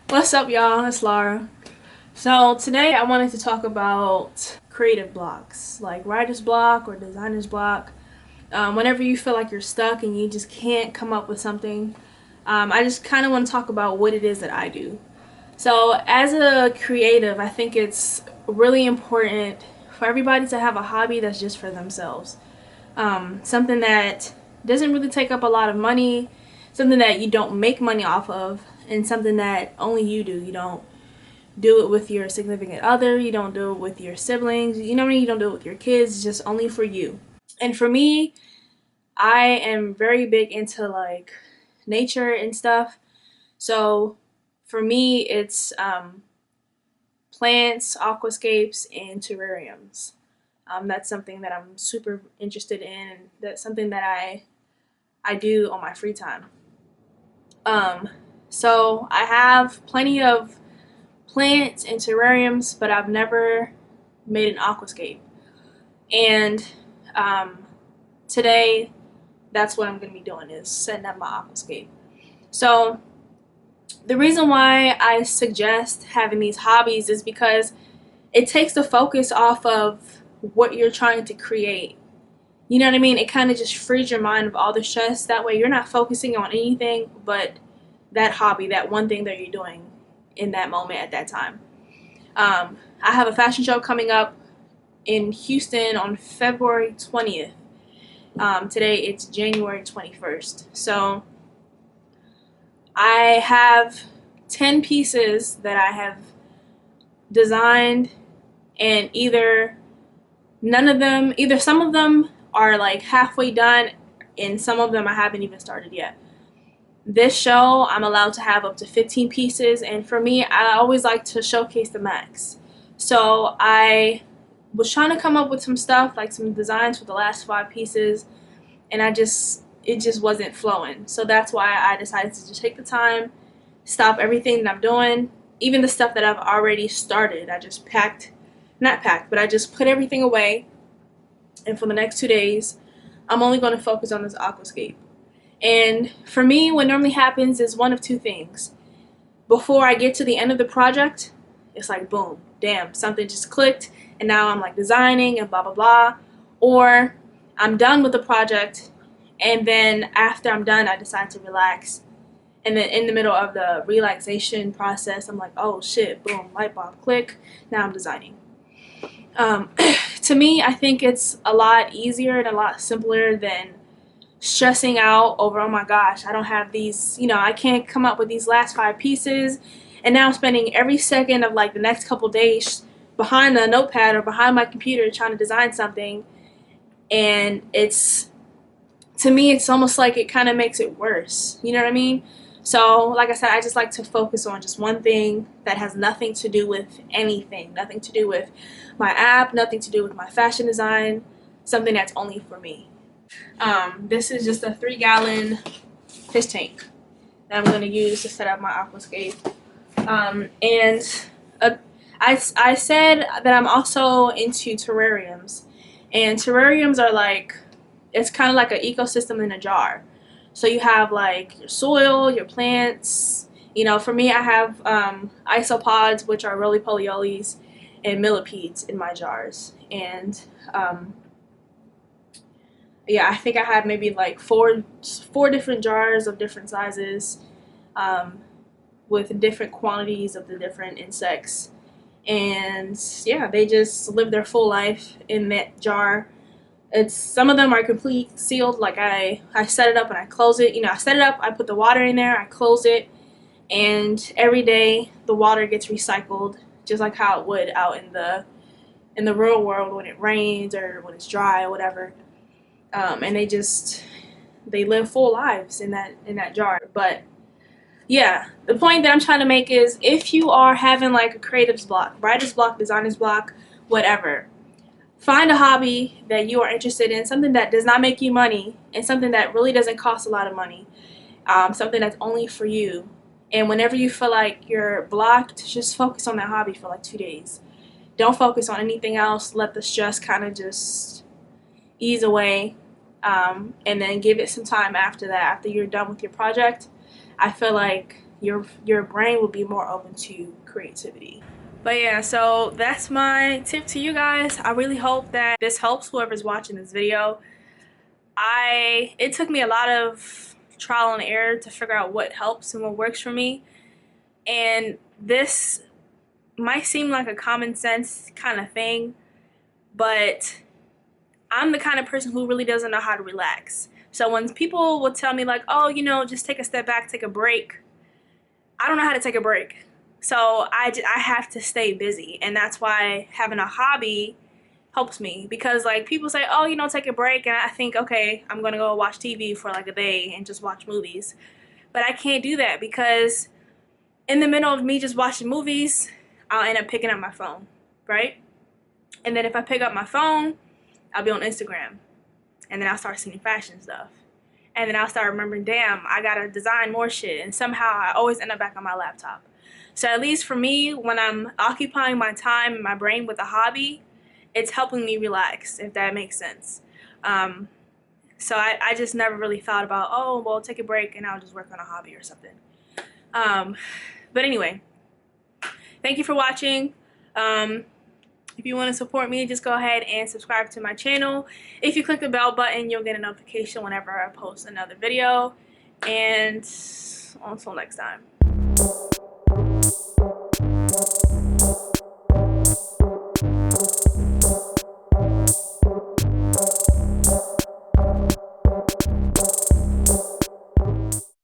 What's up, y'all? It's Lara. So today I wanted to talk about creative blocks, like writer's block or designer's block. Whenever you feel like you're stuck and you just can't come up with something, I just kind of want to talk about what it is that I do. So as a creative, I think it's really important for everybody to have a hobby that's just for themselves. Something that doesn't really take up a lot of money, something that you don't make money off of, and something that only you do. You don't do it with your significant other, you don't do it with your siblings, you know what I mean? You don't do it with your kids, it's just only for you. And for me, I am very big into like nature and stuff. So for me, it's plants, aquascapes, and terrariums. That's something that I'm super interested in. And that's something that I do on my free time. Um, so I have plenty of plants and terrariums, but I've never made an aquascape. And um, today, that's what I'm going to be doing is setting up my aquascape. So the reason why I suggest having these hobbies is because it takes the focus off of what you're trying to create. You know what I mean? It kind of just frees your mind of all the stress. That way, you're not focusing on anything but that hobby, that one thing that you're doing in that moment at that time. I have a fashion show coming up in Houston on February 20th. Today it's January 21st. So I have 10 pieces that I have designed, and either some of them are like halfway done, and some of them I haven't even started yet. This show, I'm allowed to have up to 15 pieces, and for me, I always like to showcase the max. So I was trying to come up with some stuff, like some designs for the last 5 pieces, and it just wasn't flowing. So that's why I decided to just take the time, stop everything that I'm doing, even the stuff that I've already started. I just not packed, but I just put everything away, and for the next 2 days, I'm only going to focus on this aquascape. And for me, what normally happens is one of two things. Before I get to the end of the project, it's like boom, damn, something just clicked, and now I'm like designing and blah blah blah. Or I'm done with the project, and then after I'm done, I decide to relax. And then in the middle of the relaxation process, I'm like, oh shit, boom, light bulb, click, now I'm designing. Um, to me, I think it's a lot easier and a lot simpler than stressing out over, oh my gosh, I don't have these, I can't come up with these last 5 pieces. And now I'm spending every second of like the next couple days behind a notepad or behind my computer trying to design something. And to me, it's almost like it kind of makes it worse. You know what I mean? So, like I said, I just like to focus on just one thing that has nothing to do with anything, nothing to do with my app, nothing to do with my fashion design, something that's only for me. This is just a 3-gallon fish tank that I'm going to use to set up my aquascape. And I said that I'm also into terrariums. And terrariums are like, it's kind of like an ecosystem in a jar. So you have like your soil, your plants. For me, I have isopods, which are roly-polioles, and millipedes in my jars. And yeah, I think I had maybe like four different jars of different sizes, um, with different quantities of the different insects. And yeah, they just live their full life in that jar. It's some of them are completely sealed. Like I set it up and I close it. I set it up, I put the water in there, I close it, and every day the water gets recycled, just like how it would out in the real world when it rains or when it's dry or whatever. And they live full lives in that jar. But yeah, the point that I'm trying to make is if you are having like a creative's block, writer's block, designer's block, whatever, find a hobby that you are interested in, something that does not make you money, and something that really doesn't cost a lot of money, something that's only for you. And whenever you feel like you're blocked, just focus on that hobby for like 2 days. Don't focus on anything else. Let the stress kind of just ease away, and then give it some time after that. After you're done with your project, I feel like your brain will be more open to creativity. But yeah, so that's my tip to you guys. I really hope that this helps whoever's watching this video. It took me a lot of trial and error to figure out what helps and what works for me. And this might seem like a common sense kind of thing, but I'm the kind of person who really doesn't know how to relax. So when people will tell me like, oh, you know, just take a step back, take a break, I don't know how to take a break. So I have to stay busy. And that's why having a hobby helps me, because like people say, oh, you know, take a break, and I think, okay, I'm gonna go watch TV for like a day and just watch movies. But I can't do that, because in the middle of me just watching movies, I'll end up picking up my phone, right? And then if I pick up my phone, I'll be on Instagram, and then I'll start seeing fashion stuff, and then I'll start remembering, damn, I gotta design more shit, and somehow I always end up back on my laptop. So at least for me, when I'm occupying my time and my brain with a hobby, it's helping me relax, if that makes sense. So I just never really thought about, oh, well, take a break and I'll just work on a hobby or something. But anyway, thank you for watching. If you want to support me, just go ahead and subscribe to my channel. If you click the bell button, you'll get a notification whenever I post another video. And until next time.